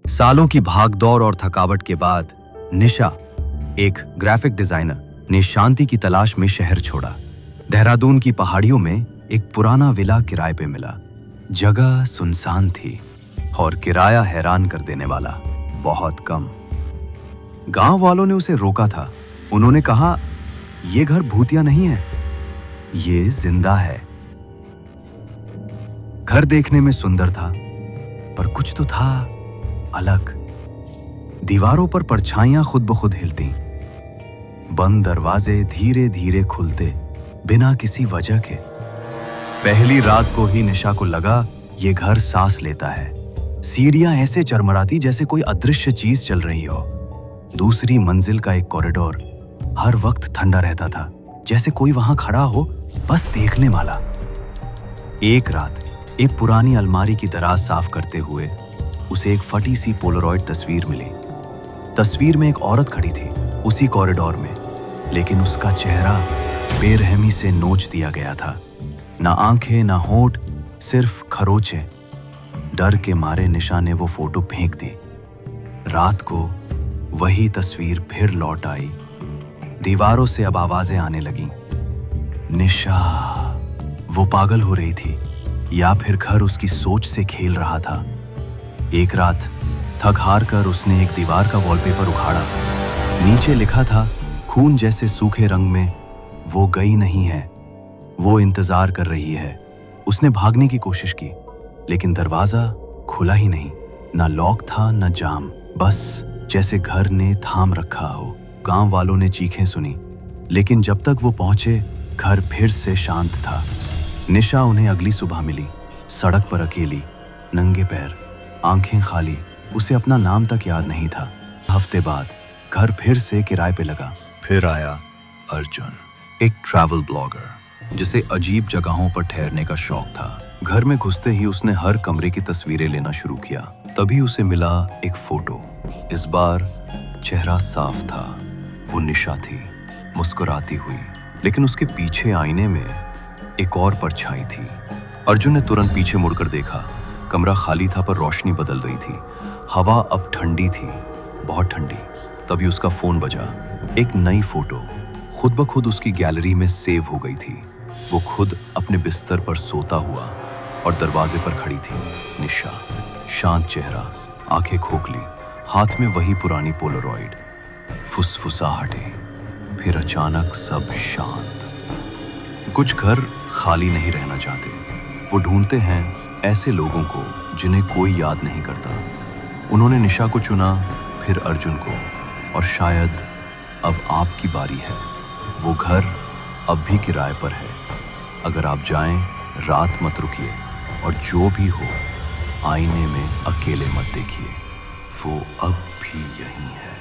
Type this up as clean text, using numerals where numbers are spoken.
सालों की भागदौड़ और थकावट के बाद निशा, एक ग्राफिक डिजाइनर, ने शांति की तलाश में शहर छोड़ा। देहरादून की पहाड़ियों में एक पुराना विला किराए पे मिला। जगह सुनसान थी और किराया हैरान कर देने वाला, बहुत कम। गांव वालों ने उसे रोका था। उन्होंने कहा, यह घर भूतिया नहीं है, ये जिंदा है। घर देखने में सुंदर था, पर कुछ तो था अलग। दीवारों पर परछाइयां खुद ब खुद हिलती, बंद दरवाजे धीरे धीरे खुलते बिना किसी वजह के। पहली रात को ही निशा को लगा ये घर सांस लेता है। सीढ़ियां ऐसे चरमराती जैसे कोई अदृश्य चीज चल रही हो। दूसरी मंजिल का एक कॉरिडोर हर वक्त ठंडा रहता था, जैसे कोई वहां खड़ा हो बस देखने वाला। एक रात एक पुरानी अलमारी की दराज साफ करते हुए उसे एक फटी सी पोलरॉइड तस्वीर मिली। तस्वीर में एक औरत खड़ी थी उसी कॉरिडोर में, लेकिन उसका चेहरा बेरहमी से नोच दिया गया था। ना आंखें ना होंठ, सिर्फ खरोंचे। डर के मारे निशा ने वो फोटो फेंक दी। रात को वही तस्वीर फिर लौट आई। दीवारों से अब आवाजें आने लगीं। निशा, वो पागल हो रही थी या फिर घर उसकी सोच से खेल रहा था। एक रात थक हार कर उसने एक दीवार का वॉलपेपर उखाड़ा। नीचे लिखा था खून जैसे सूखे रंग में, वो गई नहीं है, वो इंतजार कर रही है। उसने भागने की कोशिश की, लेकिन दरवाजा खुला ही नहीं। ना लॉक था ना जाम, बस जैसे घर ने थाम रखा हो। गांव वालों ने चीखें सुनी, लेकिन जब तक वो पहुंचे घर फिर से शांत था। निशा उन्हें अगली सुबह मिली, सड़क पर अकेली, नंगे पैर, आंखें खाली। उसे अपना नाम तक याद नहीं था। हफ्ते बाद घर फिर से किराए पे लगा। फिर आया अर्जुन, एक ट्रैवल ब्लॉगर जिसे अजीब जगहों पर ठहरने का शौक था। घर में घुसते ही उसने हर कमरे की तस्वीरें लेना शुरू किया। तभी उसे मिला एक फोटो। इस बार चेहरा साफ था। वो निशा थी, मुस्कुराती हुई, लेकिन उसके पीछे आईने में एक और परछाई थी। अर्जुन ने तुरंत पीछे मुड़कर देखा। कमरा खाली था, पर रोशनी बदल रही थी। हवा अब ठंडी थी, बहुत ठंडी। तभी उसका फोन बजा। एक नई फोटो खुद ब खुद उसकी गैलरी में सेव हो गई थी। वो खुद अपने बिस्तर पर सोता हुआ और दरवाजे पर खड़ी थी। निशा, शांत चेहरा, आंखें खोखली, हाथ में वही पुरानी पोलरॉइड। फुसफुसाहटें, फिर अचानक सब शांत। कुछ घर खाली नहीं रहना चाहते। वो ढूंढते हैं ऐसे लोगों को जिन्हें कोई याद नहीं करता। उन्होंने निशा को चुना, फिर अर्जुन को, और शायद अब आपकी बारी है। वो घर अब भी किराए पर है। अगर आप जाएं, रात मत रुकिए, और जो भी हो आईने में अकेले मत देखिए। वो अब भी यहीं है।